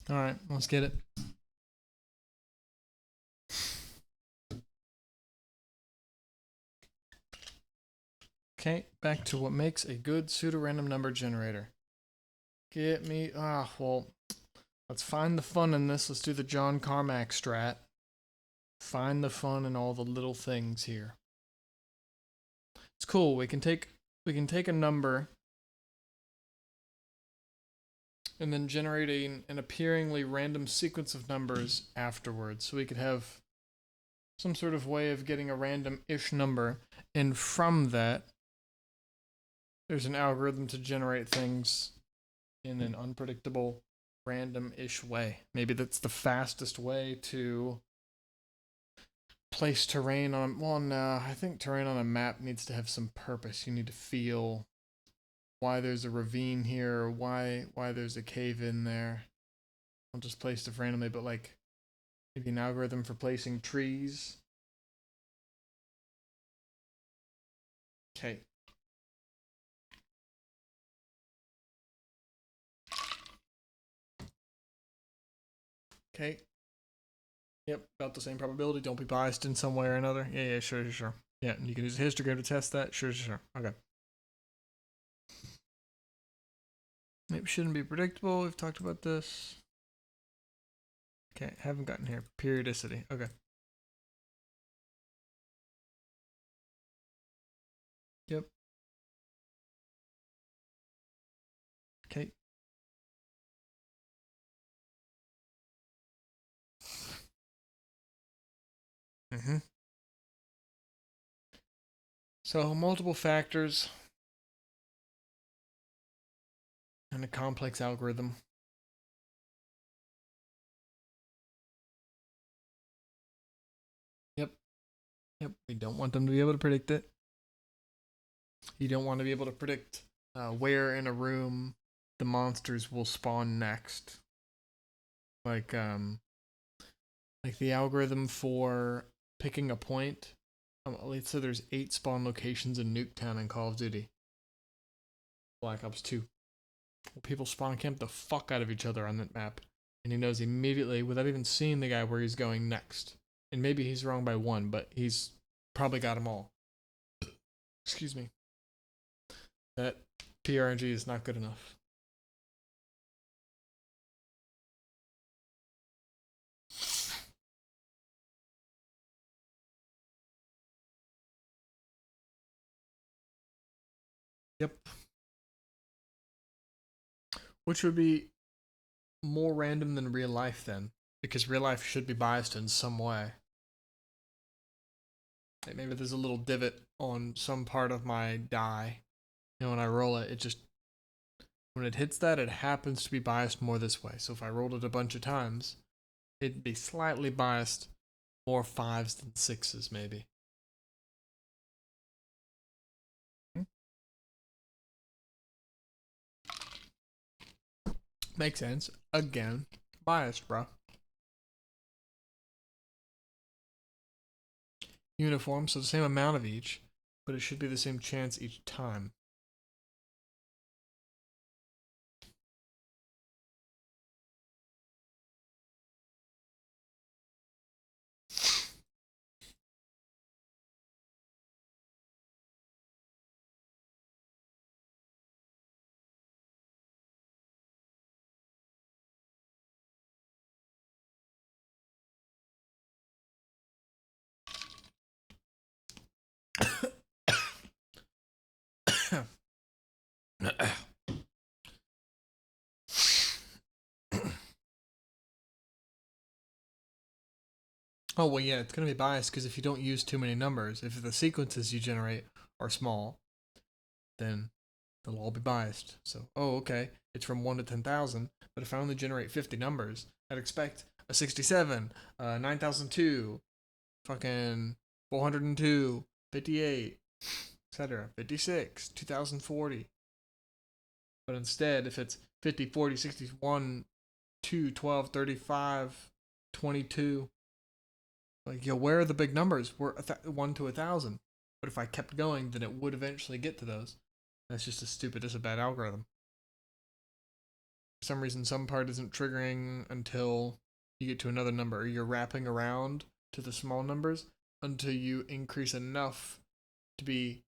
All right, let's get it. Okay, back to what makes a good pseudo-random number generator. Get me. Well, let's find the fun in this. Let's do the John Carmack strat. Find the fun in all the little things here. It's cool. We can take a number and then generate an appearingly random sequence of numbers afterwards. So we could have some sort of way of getting a random-ish number, and from that, there's an algorithm to generate things in an unpredictable, random-ish way. Maybe that's the fastest way to place terrain on. Well, no, I think terrain on a map needs to have some purpose. You need to feel why there's a ravine here, or why there's a cave in there. I'll just place stuff randomly, but like maybe an algorithm for placing trees. Okay. Okay. Yep, about the same probability. Don't be biased in some way or another. Yeah, sure. Yeah, and you can use a histogram to test that. Sure. Okay. It shouldn't be predictable. We've talked about this. Okay, haven't gotten here. Periodicity. Okay. Yep. Okay. Mm-hmm. So multiple factors and a complex algorithm. Yep. Yep. We don't want them to be able to predict it. You don't want to be able to predict where in a room the monsters will spawn next. Like like the algorithm for picking a point. Let's say there's 8 spawn locations in Nuketown in Call of Duty. Black Ops 2. Well, people spawn camp the fuck out of each other on that map, and he knows immediately without even seeing the guy where he's going next. And maybe he's wrong by 1, but he's probably got them all. Excuse me. That PRNG is not good enough. Yep. Which would be more random than real life then, because real life should be biased in some way. Like maybe there's a little divot on some part of my die, and when I roll it, it just when it hits that, it happens to be biased more this way. So if I rolled it a bunch of times, it'd be slightly biased more 5s than 6s, maybe. Makes sense. Again, biased, bro. Uniform, so the same amount of each, but it should be the same chance each time. Oh, well, yeah, it's going to be biased because if you don't use too many numbers, if the sequences you generate are small, then they'll all be biased. So, oh, okay, it's from 1 to 10,000, but if I only generate 50 numbers, I'd expect a 67, 9002, fucking 402, 58, etc., 56, 2040. But instead, if it's 50, 40, 61, 2, 12, 35, 22, like, yo, where are the big numbers? We're 1 to 1,000. But if I kept going, then it would eventually get to those. That's just as stupid as a bad algorithm. For some reason, some part isn't triggering until you get to another number, or you're wrapping around to the small numbers until you increase enough to be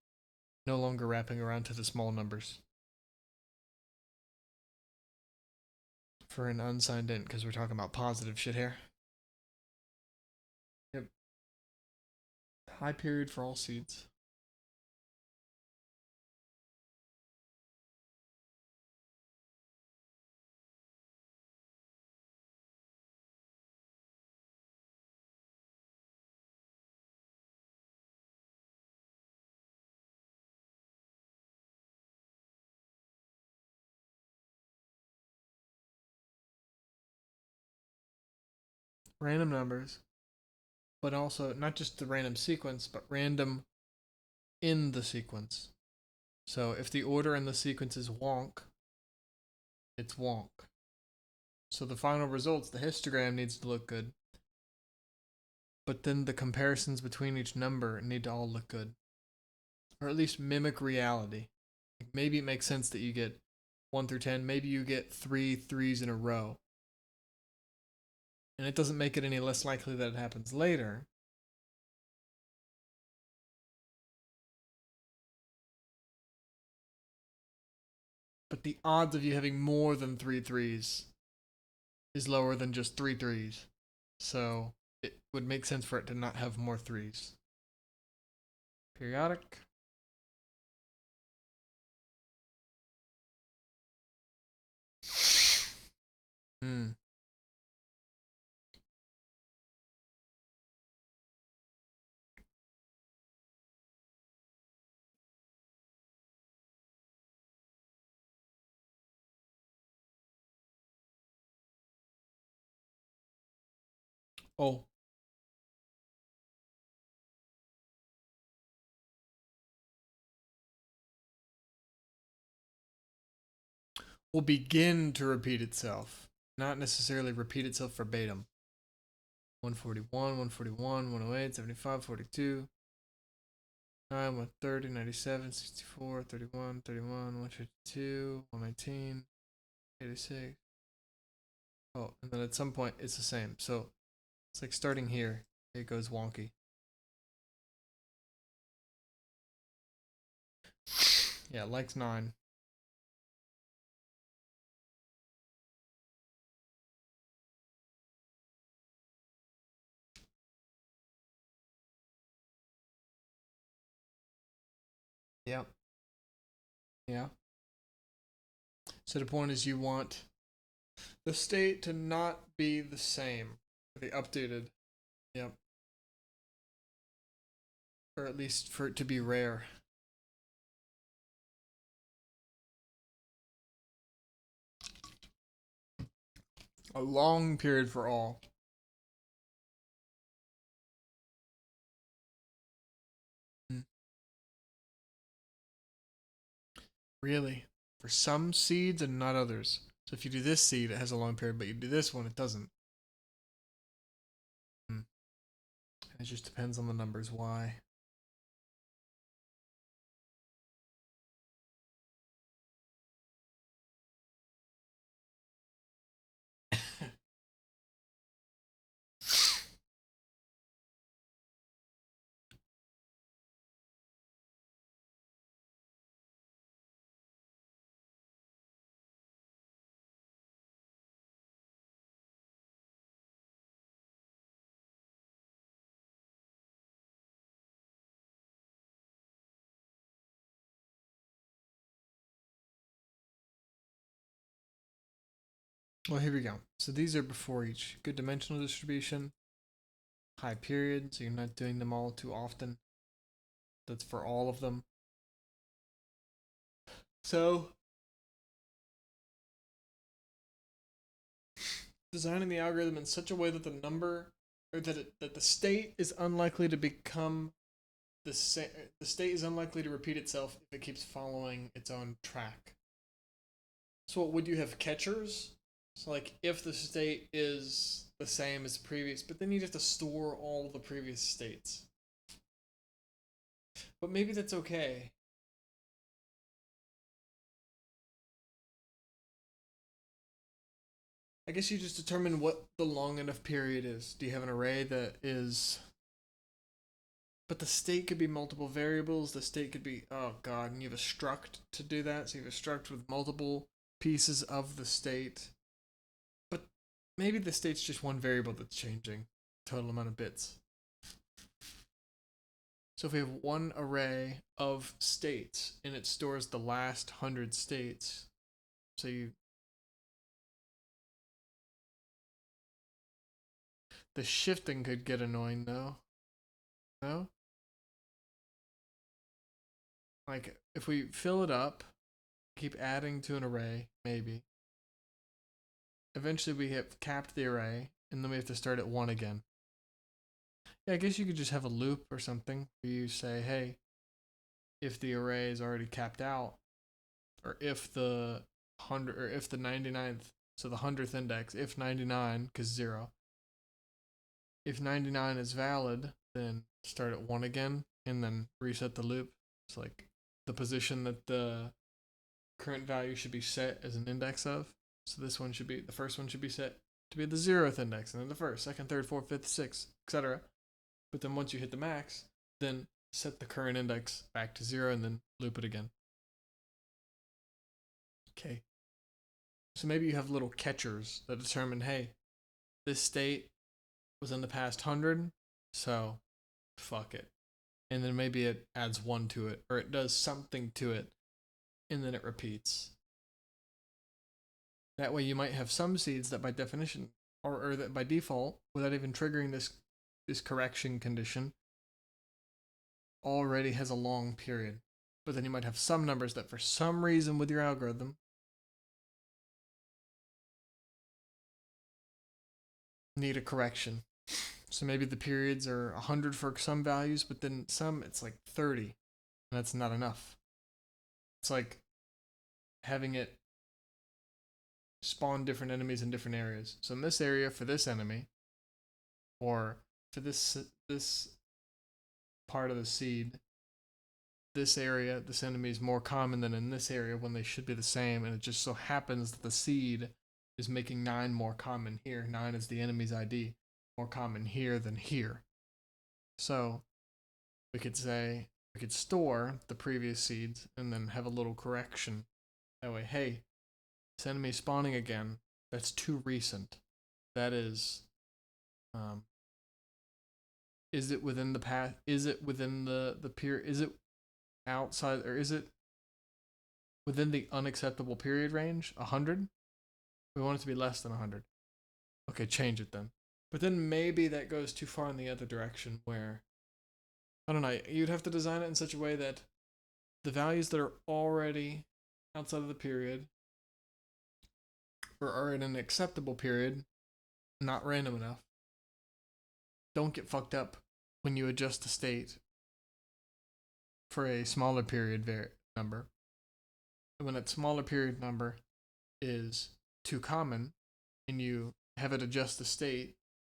no longer wrapping around to the small numbers. For an unsigned int, because we're talking about positive shit here. Yep. High period for all seeds. Random numbers, but also not just the random sequence, but random in the sequence. So if the order in the sequence is wonk, it's wonk. So the final results, the histogram needs to look good. But then the comparisons between each number need to all look good. Or at least mimic reality. Maybe it makes sense that you get 1 through 10. Maybe you get 3 threes in a row. And it doesn't make it any less likely that it happens later. But the odds of you having more than 3 threes is lower than just 3 threes. So it would make sense for it to not have more threes. Periodic. Hmm. Oh. Will begin to repeat itself, not necessarily repeat itself verbatim. 141, 141, 108, 75, 42, 9, 130, 97, 64, 31, 31, 152, 119, 86. Oh, and then at some point it's the same. So it's like starting here, it goes wonky. Yeah, likes 9. Yep. Yeah. So the point is you want the state to not be the same. The updated. Yep. Or at least for it to be rare. A long period for all. Really? For some seeds and not others. So if you do this seed, it has a long period, but you do this one, it doesn't. It just depends on the numbers. Why? Well, here we go. So these are before each. Good dimensional distribution. High period, so you're not doing them all too often. That's for all of them. So designing the algorithm in such a way that the number or that the state is unlikely to become the same. The state is unlikely to repeat itself if it keeps following its own track. So would you have catchers? So like if the state is the same as the previous, but then you'd have to store all the previous states. But maybe that's okay. I guess you just determine what the long enough period is. Do you have an array that is, but the state could be multiple variables. The state could be, oh god, and you have a struct to do that. So you have a struct with multiple pieces of the state. But maybe the state's just one variable that's changing. Total amount of bits. So if we have one array of states and it stores the last 100 states, so the shifting could get annoying though. No? Like if we fill it up, keep adding to an array, maybe. Eventually we have capped the array, and then we have to start at 1 again. Yeah, I guess you could just have a loop or something where you say, hey, if the array is already capped out, or if the 100, or if the 99th, so the 100th index, if 99, because 0, if 99 is valid, then start at 1 again, and then reset the loop. It's like the position that the current value should be set as an index of. So this one should be, the first one should be set to be the 0th index, and then the first, second, third, fourth, fifth, sixth, etc. But then once you hit the max, then set the current index back to 0 and then loop it again. Okay. So maybe you have little catchers that determine, hey, this state was in the past 100, so fuck it. And then maybe it adds 1 to it, or it does something to it, and then it repeats. That way you might have some seeds that by definition, or that by default, without even triggering this correction condition, already has a long period. But then you might have some numbers that for some reason with your algorithm need a correction. So maybe the periods are 100 for some values, but then some it's like 30, and that's not enough. It's like having it spawn different enemies in different areas. So in this area for this enemy, or for this part of the seed, this area, this enemy is more common than in this area when they should be the same, and it just so happens that the seed is making 9 more common here. 9 is the enemy's ID, more common here than here. So we could say, we could store the previous seeds and then have a little correction. That way, hey, this enemy is spawning again. That's too recent. That is it within the path? Is it within the period? Is it outside, or is it within the unacceptable period range? 100? We want it to be less than 100. Okay, change it then. But then maybe that goes too far in the other direction where, I don't know, you'd have to design it in such a way that the values that are already outside of the period or are in an acceptable period, not random enough, don't get fucked up when you adjust the state for a smaller period number. And when that smaller period number is too common and you have it adjust the state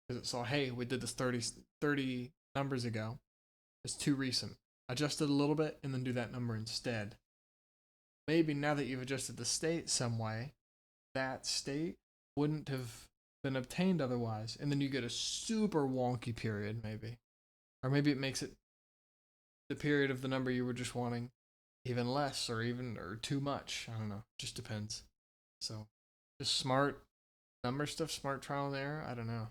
because it saw, hey, we did this 30 numbers ago, it's too recent. Adjust it a little bit and then do that number instead. Maybe now that you've adjusted the state some way, that state wouldn't have been obtained otherwise, and then you get a super wonky period, maybe. Or maybe it makes it the period of the number you were just wanting even less, or too much. I don't know. Just depends. So just smart number stuff, smart trial and error. I don't know.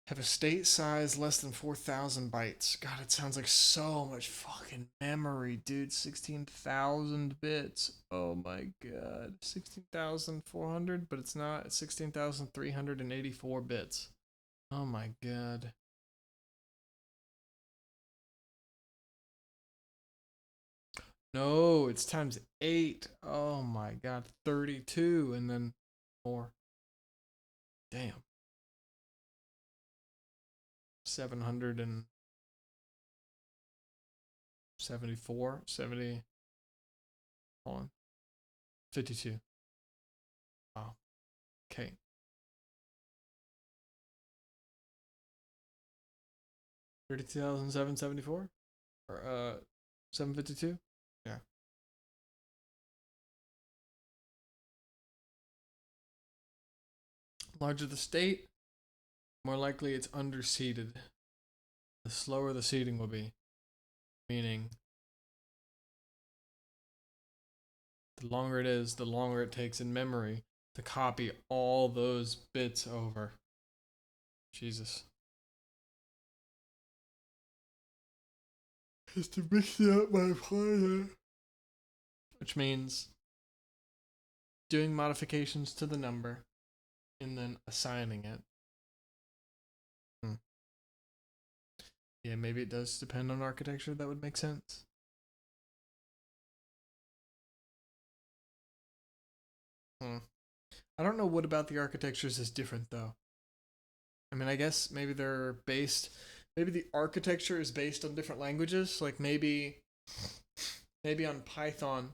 Have a state size less than 4,000 bytes. God, it sounds like so much fucking memory, dude. 16,000 bits. Oh my god. 16,400, but it's not. It's 16,384 bits. Oh my god. No, it's times 8. Oh my god. 32 and then more. Damn. 774, 70. Hold on. 52. Wow. Okay. 32,774? Or 752? Yeah. The larger the state, more likely it's underseeded. The slower the seeding will be. Meaning, the longer it is, the longer it takes in memory to copy all those bits over. Jesus. Just to mix it up my plan. Which means doing modifications to the number and then assigning it. Yeah, maybe it does depend on architecture. That would make sense. I don't know what about the architectures is different though. I mean, I guess maybe they're based. Maybe the architecture is based on different languages. Like maybe on Python,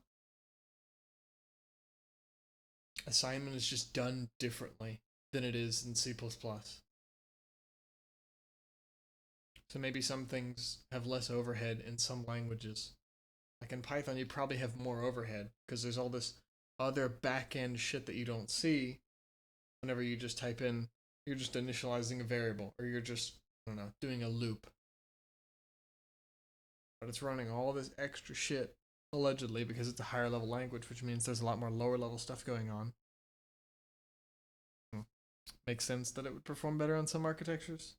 assignment is just done differently than it is in C++. So maybe some things have less overhead in some languages. Like in Python, you probably have more overhead because there's all this other back end shit that you don't see whenever you just type in, you're just initializing a variable or you're just, I don't know, doing a loop. But it's running all this extra shit, allegedly, because it's a higher level language, which means there's a lot more lower level stuff going on. Makes sense that it would perform better on some architectures.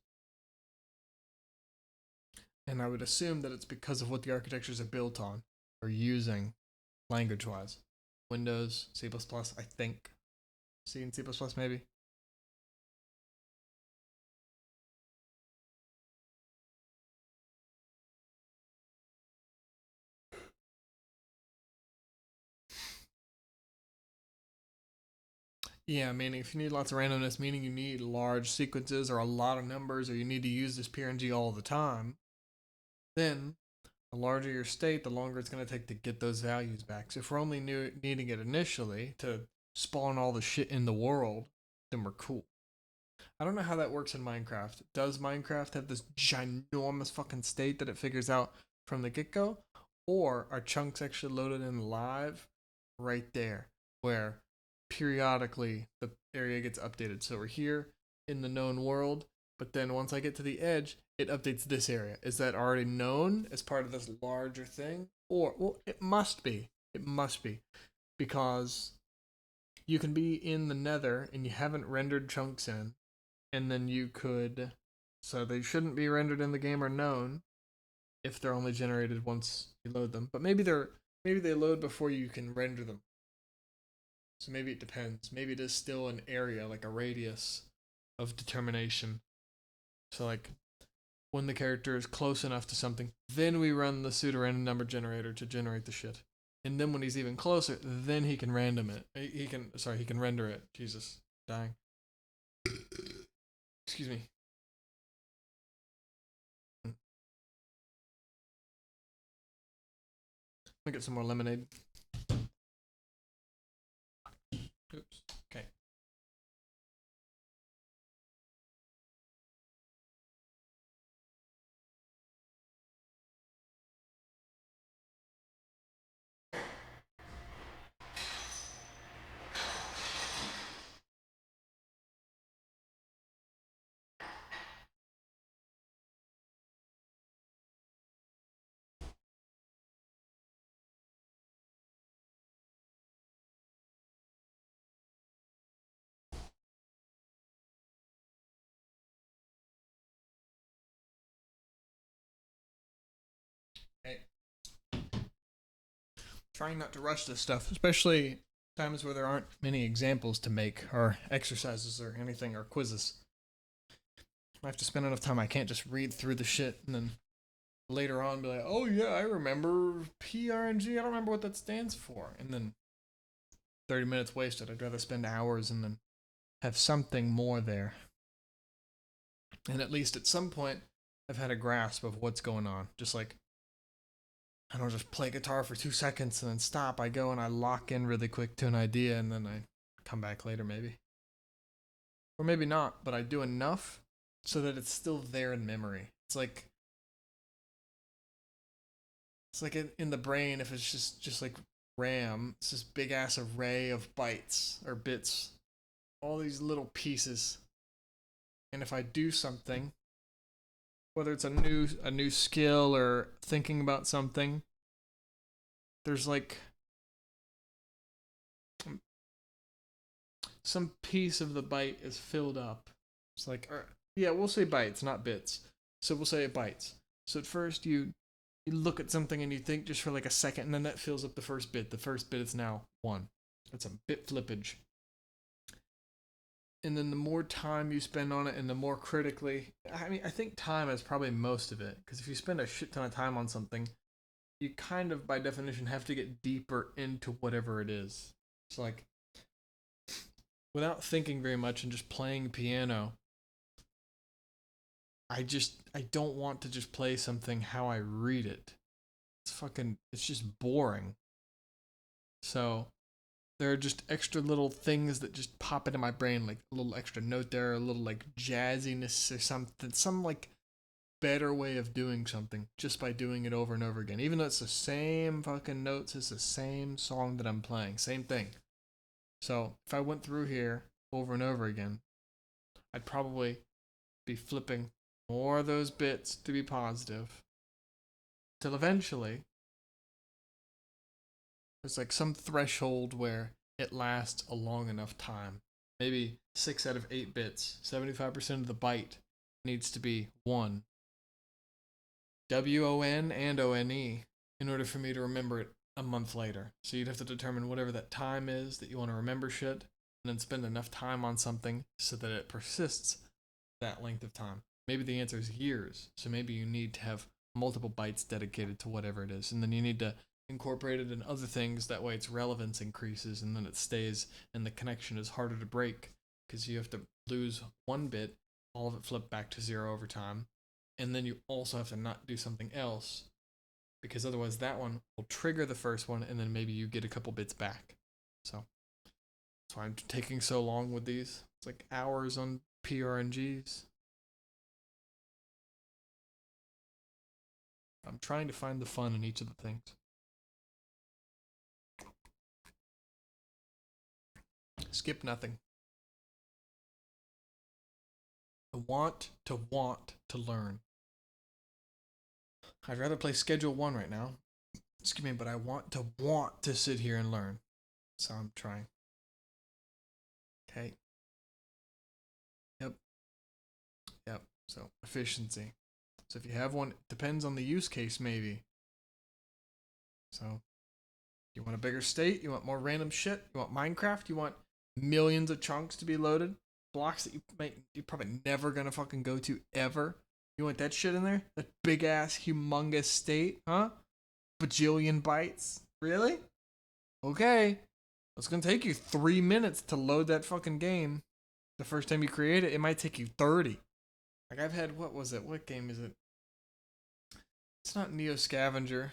And I would assume that it's because of what the architectures are built on or using language wise. Windows, C++, I think. C and C++ maybe. Yeah, meaning if you need lots of randomness, meaning you need large sequences or a lot of numbers, or you need to use this PRNG all the time, then the larger your state, the longer it's going to take to get those values back. So if we're only needing it initially to spawn all the shit in the world, then we're cool. I don't know how that works in Minecraft. Does Minecraft have this ginormous fucking state that it figures out from the get-go? Or are chunks actually loaded in live right there, where periodically the area gets updated? So we're here in the known world, but then once I get to the edge, it updates this area. Is that already known as part of this larger thing? Or, well, it must be. It must be. Because you can be in the nether and you haven't rendered chunks in, and then you could, so they shouldn't be rendered in the game or known if they're only generated once you load them. But maybe they load before you can render them. So maybe it depends. Maybe it is still an area, like a radius of determination. So like when the character is close enough to something, then we run the pseudo-random number generator to generate the shit. And then when he's even closer, then he can random it. He can render it. Jesus, dying. Excuse me. Let me get some more lemonade. Oops. Okay. Hey. Trying not to rush this stuff, especially times where there aren't many examples to make, or exercises, or anything, or quizzes. I have to spend enough time. I can't just read through the shit and then later on be like, oh yeah, I remember PRNG. I don't remember what that stands for. And then 30 minutes wasted. I'd rather spend hours and then have something more there. And at least at some point, I've had a grasp of what's going on. Just like, I don't just play guitar for 2 seconds and then stop. I go and I lock in really quick to an idea and then I come back later maybe. Or maybe not, but I do enough so that it's still there in memory. It's like in the brain, if it's just like RAM, it's this big ass array of bytes or bits. all these little pieces. And if I do something, whether it's a new skill or thinking about something, there's like some piece of the byte is filled up. It's like, yeah, we'll say bytes, not bits. So we'll say bytes. So at first you look at something and you think just for like a second, and then that fills up the first bit. The first bit is now 1. That's a bit flippage. And then the more time you spend on it and the more critically, I mean, I think time is probably most of it. Because if you spend a shit ton of time on something, you kind of, by definition, have to get deeper into whatever it is. It's like, without thinking very much and just playing piano, I don't want to just play something how I read it. It's just boring. So there are just extra little things that just pop into my brain, like a little extra note there, a little like jazziness or something, some like better way of doing something just by doing it over and over again. Even though it's the same fucking notes, it's the same song that I'm playing, same thing. So if I went through here over and over again, I'd probably be flipping more of those bits to be positive till eventually there's like some threshold where it lasts a long enough time. Maybe 6 out of 8 bits, 75% of the byte needs to be 1. WON and ONE in order for me to remember it a month later. So you'd have to determine whatever that time is that you want to remember shit, and then spend enough time on something so that it persists that length of time. Maybe the answer is years. So maybe you need to have multiple bytes dedicated to whatever it is, and then you need to incorporate it in other things. That way its relevance increases, and then it stays, and the connection is harder to break because you have to lose 1 bit, all of it flip back to 0 over time, and then you also have to not do something else because otherwise that one will trigger the first one, and then maybe you get a couple bits back. So that's why I'm taking so long with these. It's like hours on PRNGs. I'm trying to find the fun in each of the things. Skip nothing. I want to learn. I'd rather play Schedule 1 right now. Excuse me, but I want to sit here and learn. So I'm trying. Okay. Yep. So efficiency. So if you have one, it depends on the use case maybe. So you want a bigger state? You want more random shit? You want Minecraft? You want millions of chunks to be loaded? Blocks that you're probably never gonna fucking go to ever? You want that shit in there? That big ass humongous state? Huh? Bajillion bytes? Really? Okay. It's gonna take you 3 minutes to load that fucking game. The first time you create it, it might take you 30. Like I've had, what was it? What game is it? It's not Neo Scavenger.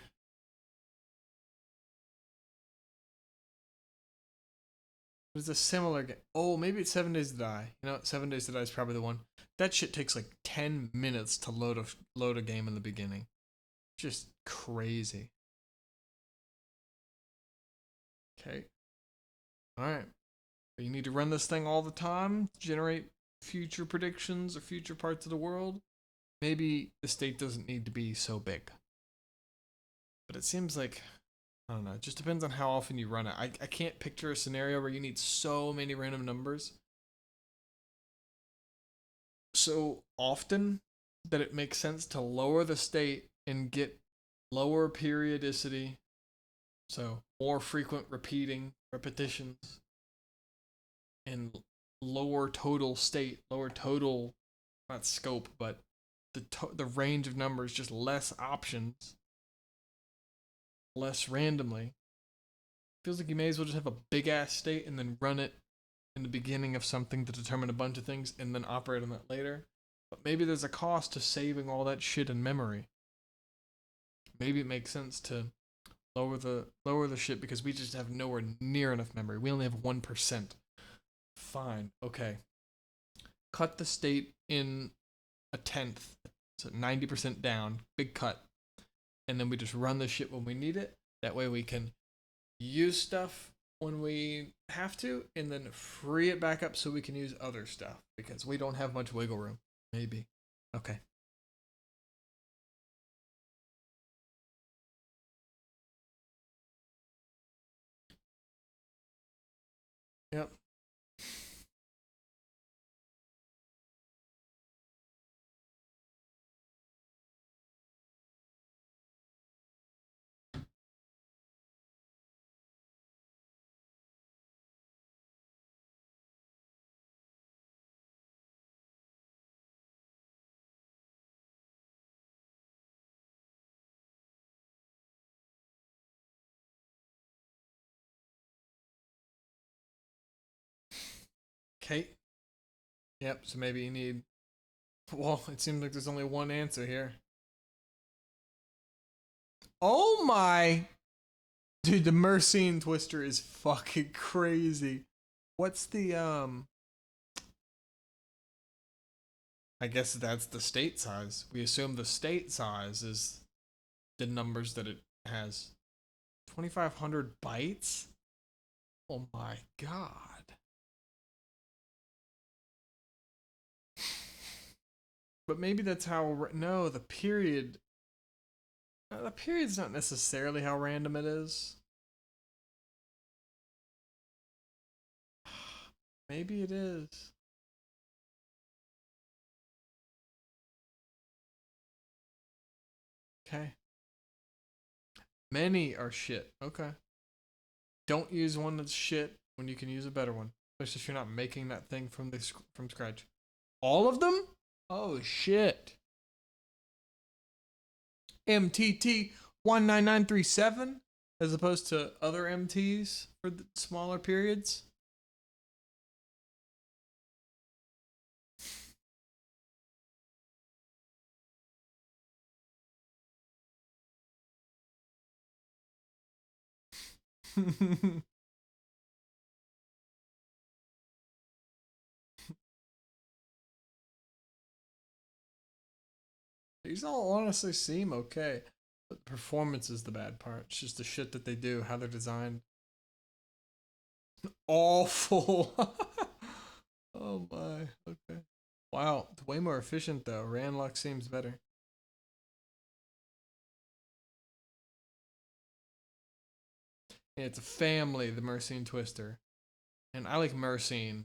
It's a similar game. Oh, maybe it's 7 Days to Die. You know, 7 Days to Die is probably the one. That shit takes like 10 minutes to load a game in the beginning. Just crazy. Okay. All right. But you need to run this thing all the time, generate future predictions or future parts of the world. Maybe the state doesn't need to be so big. But it seems like, I don't know, it just depends on how often you run it. I can't picture a scenario where you need so many random numbers so often that it makes sense to lower the state and get lower periodicity. So more frequent repeating, repetitions, and lower total state, lower total, not scope, but the range of numbers, just less options, less randomly. Feels like you may as well just have a big ass state and then run it in the beginning of something to determine a bunch of things and then operate on that later. But maybe there's a cost to saving all that shit in memory. Maybe it makes sense to lower the shit because we just have nowhere near enough memory. We only have 1%. Fine. Okay. Cut the state in a tenth. So 90% down. Big cut. And then we just run the shit when we need it. That way we can use stuff when we have to, and then free it back up so we can use other stuff because we don't have much wiggle room. Maybe. Okay. Yep. Okay. Yep. So maybe you need. Well, it seems like there's only one answer here. Oh my. Dude, the Mersenne twister is fucking crazy. What's the I guess that's the state size. We assume the state size is the numbers that it has. 2,500 bytes? Oh my god. But maybe that's how. No, the period. The period's not necessarily how random it is. Maybe it is. Okay. Many are shit. Okay. Don't use one that's shit when you can use a better one, especially if you're not making that thing from scratch. All of them? Oh shit. MTT 19937 as opposed to other MTs for the smaller periods. These all honestly seem okay. But performance is the bad part. It's just the shit that they do, how they're designed. Awful. Oh my. Okay. Wow. It's way more efficient though. Ranluck seems better. Yeah, it's a family, the Mersenne Twister. And I like Mersenne.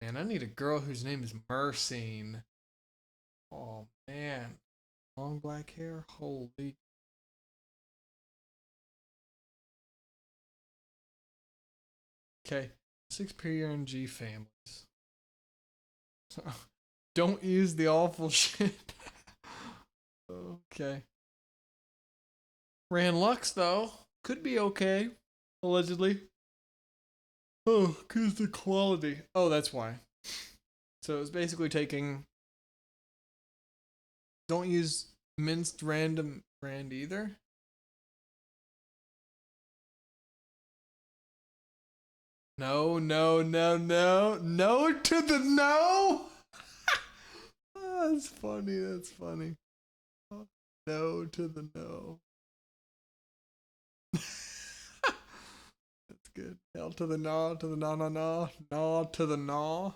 Man, I need a girl whose name is Mersenne. Oh man. Long black hair? Holy. Okay. 6 PRNG families. Don't use the awful shit. Okay. Ran Lux though. Could be okay. Allegedly. Oh, cause the quality. Oh, that's why. So it's basically taking. Don't use minced random rand either. No, no, no, no, no to the no. Oh, that's funny. That's funny. No to the no. That's good. L to the no, to the no, no, no, no to the no,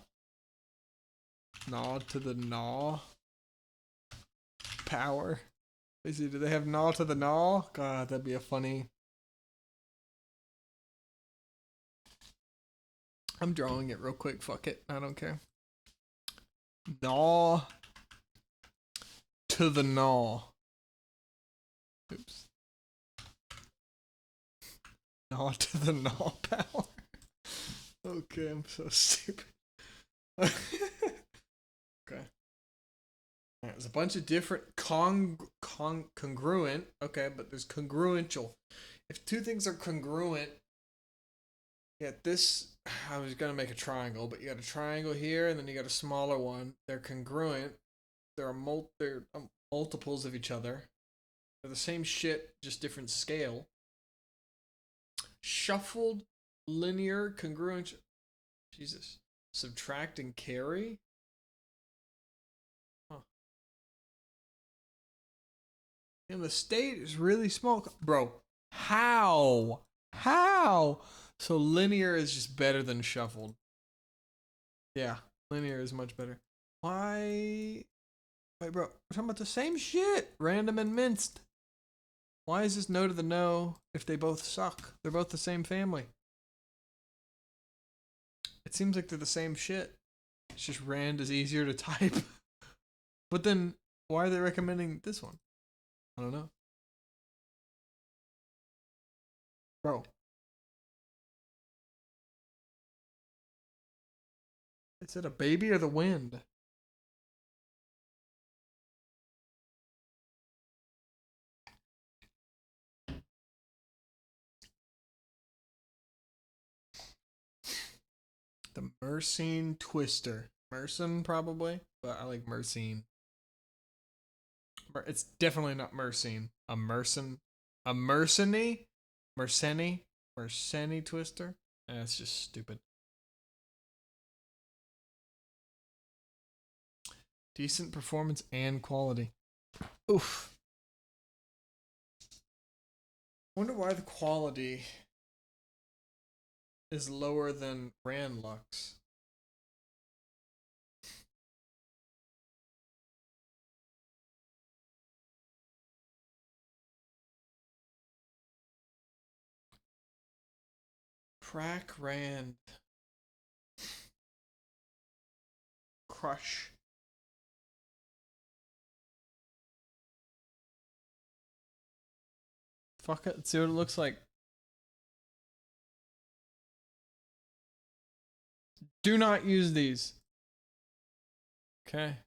no to the no. Power. Basically, do they have gnaw to the gnaw? God, that'd be a funny. I'm drawing it real quick. Fuck it. I don't care. Gnaw to the gnaw. Oops. Gnaw to the gnaw power. Okay, I'm so stupid. Okay. There's a bunch of different congruent. Okay, but there's congruential. If two things are congruent, yeah, this. I was gonna make a triangle, but you got a triangle here, and then you got a smaller one. They're congruent. They're multiples of each other. They're the same shit, just different scale. Shuffled, linear, congruent. Jesus. Subtract and carry? Huh. And the state is really small. Bro, how? How? So linear is just better than shuffled. Yeah, linear is much better. Why? Wait, bro, we're talking about the same shit. Random and minced. Why is this no to the no if they both suck? They're both the same family. It seems like they're the same shit. It's just rand is easier to type. But then, why are they recommending this one? I don't know. Bro. Is it a baby or the wind? The Mersine Twister. Merson, probably, but I like Mersine. It's definitely not Mersine. A Merson. A Mersini? Merseni? Merseni Twister? That's just stupid. Decent performance and quality. Oof. Wonder why the quality is lower than Ranlux. Crack Rand. Crush. Fuck it. Let's see what it looks like. Do not use these. Okay.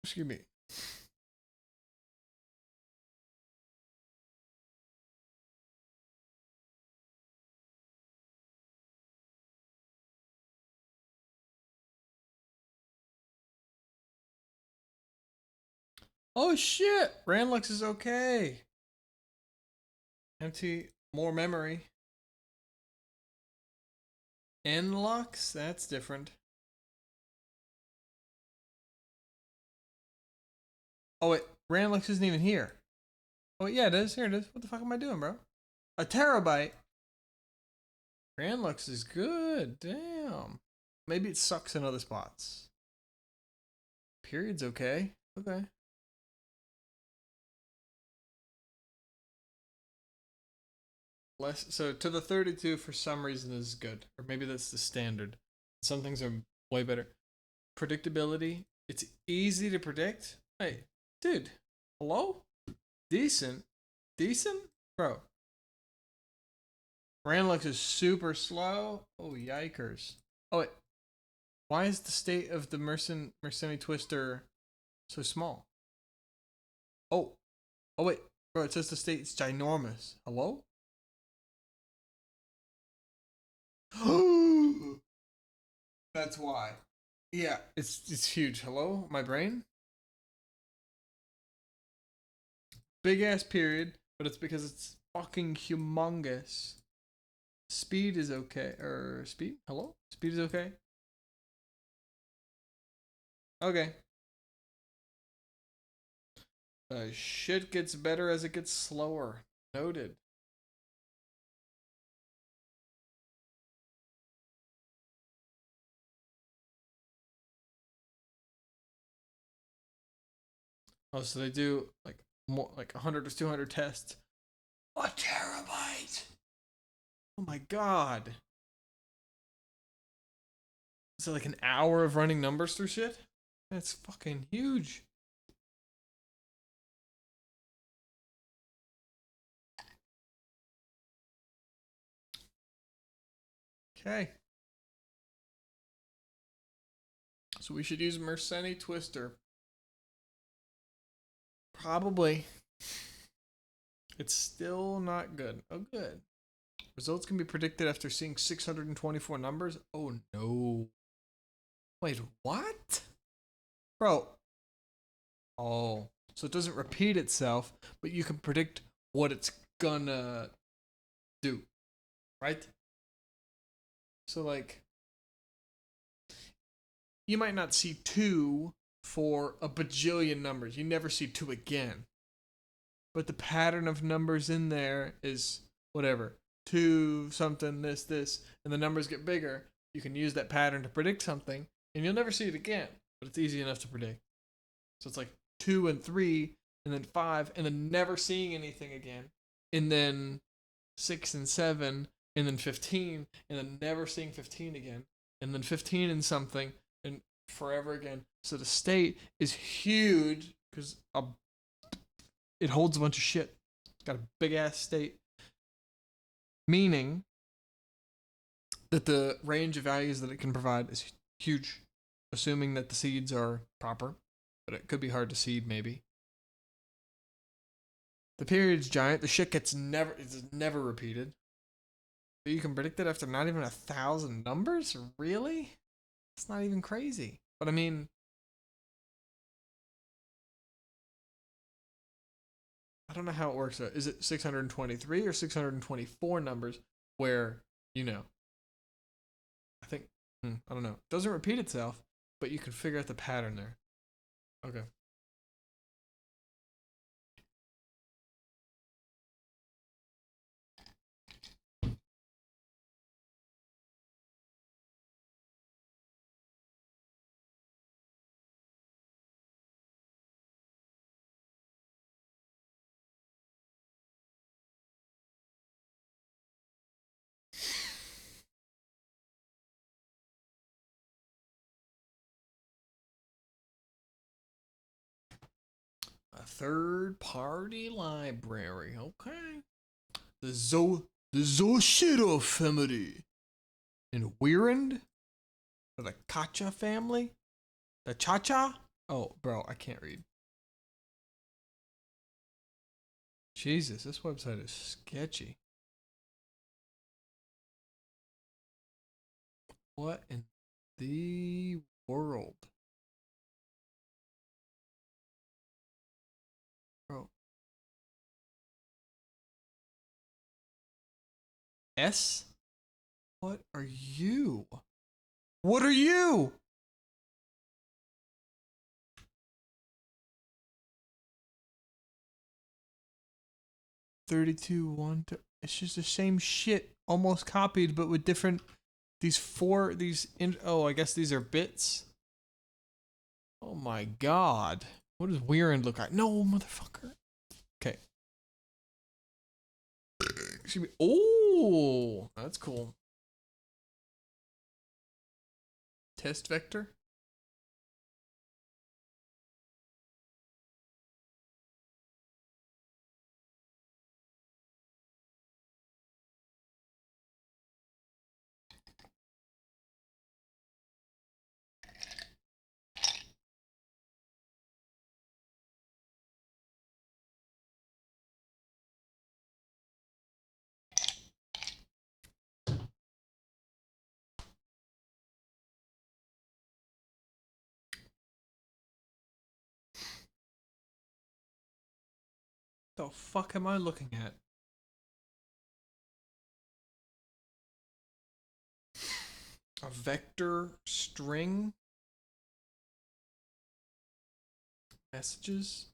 Excuse me. Oh shit! Ranlux is okay. Empty more memory. Nlux? That's different. Oh wait, Ranlux isn't even here. Oh yeah, it is. Here it is. What the fuck am I doing, bro? A terabyte. Ranlux is good. Damn. Maybe it sucks in other spots. Period's okay. Okay. Less so to the 32 for some reason is good, or maybe that's the standard. Some things are way better. Predictability. It's easy to predict. Hey, dude. Hello? Decent. Decent? Bro. Ranlux is super slow. Oh, yikers. Oh, wait. Why is the state of the Mersini Twister so small? Oh. Oh, wait. Bro, it says the state's ginormous. Hello? That's why. Yeah, it's huge. Hello? My brain? Big ass period, but it's because it's fucking humongous. Speed is okay. Speed? Hello? Speed is okay? Okay. Shit gets better as it gets slower. Noted. Oh, so they do like more, like 100 or 200 tests. A terabyte. Oh my god. Is it like an hour of running numbers through shit? That's fucking huge. Okay. So we should use Merseni Twister. Probably. It's still not good. Oh, good. Results can be predicted after seeing 624 numbers. Oh no. Wait, what? Bro. Oh. So it doesn't repeat itself, but you can predict what it's gonna do. Right? So like you might not see 2 for a bajillion numbers. You never see 2 again. But the pattern of numbers in there is whatever. 2 something this and the numbers get bigger. You can use that pattern to predict something and you'll never see it again. But it's easy enough to predict. So it's like 2 and 3 and then 5 and then never seeing anything again. And then 6 and 7 and then 15 and then never seeing 15 again. And then 15 and something and forever again. So the state is huge because it holds a bunch of shit. It's got a big ass state. Meaning that the range of values that it can provide is huge, assuming that the seeds are proper, but it could be hard to seed maybe. The period's giant. The shit it's never repeated. But you can predict it after not even 1,000 numbers? Really? It's not even crazy. But I mean, I don't know how it works. Is it 623 or 624 numbers where, I think, I don't know. It doesn't repeat itself, but you can figure out the pattern there. Okay. A third-party library. Okay. The Zoshiro family. In Weirand? Or the Kacha family? The Cha-Cha? Oh, bro, I can't read. Jesus, this website is sketchy. What in the world? Bro. S? What are you? What are you? $32 1. It's just the same shit, almost copied, but with different. I guess these are bits. Oh my god. What does Weirand look like? No, motherfucker. Okay. Excuse me. Oh, that's cool. Test vector? The fuck am I looking at? A vector string? Messages?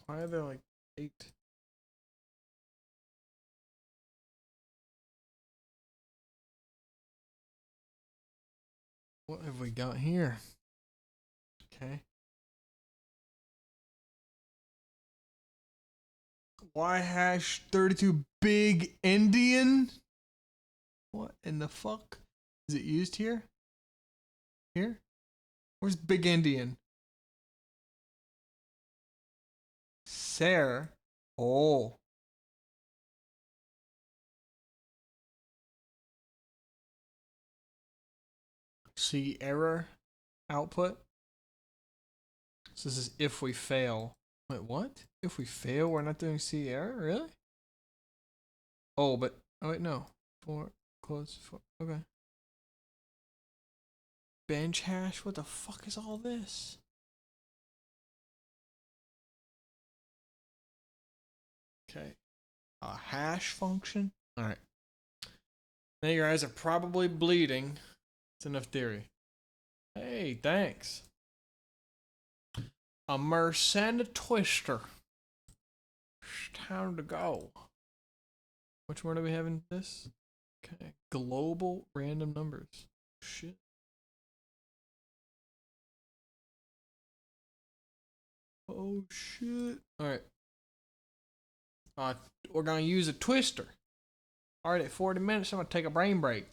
Why are there like 8? What have we got here? Okay. Y hash 32 big Indian? What in the fuck? Is it used here? Here? Where's big Indian? Ser. Oh. See error output. So this is if we fail. Wait, what? If we fail, we're not doing C error? Really? Oh, but oh wait, no. Close. Okay. Bench hash. What the fuck is all this? Okay. A hash function. All right. Now your eyes are probably bleeding. It's enough theory. Hey, thanks. A merce and a twister. It's time to go. Which one do we have in this? Okay. Global random numbers. Shit. Oh shit. Alright. We're gonna use a twister. Alright, at 40 minutes, I'm gonna take a brain break.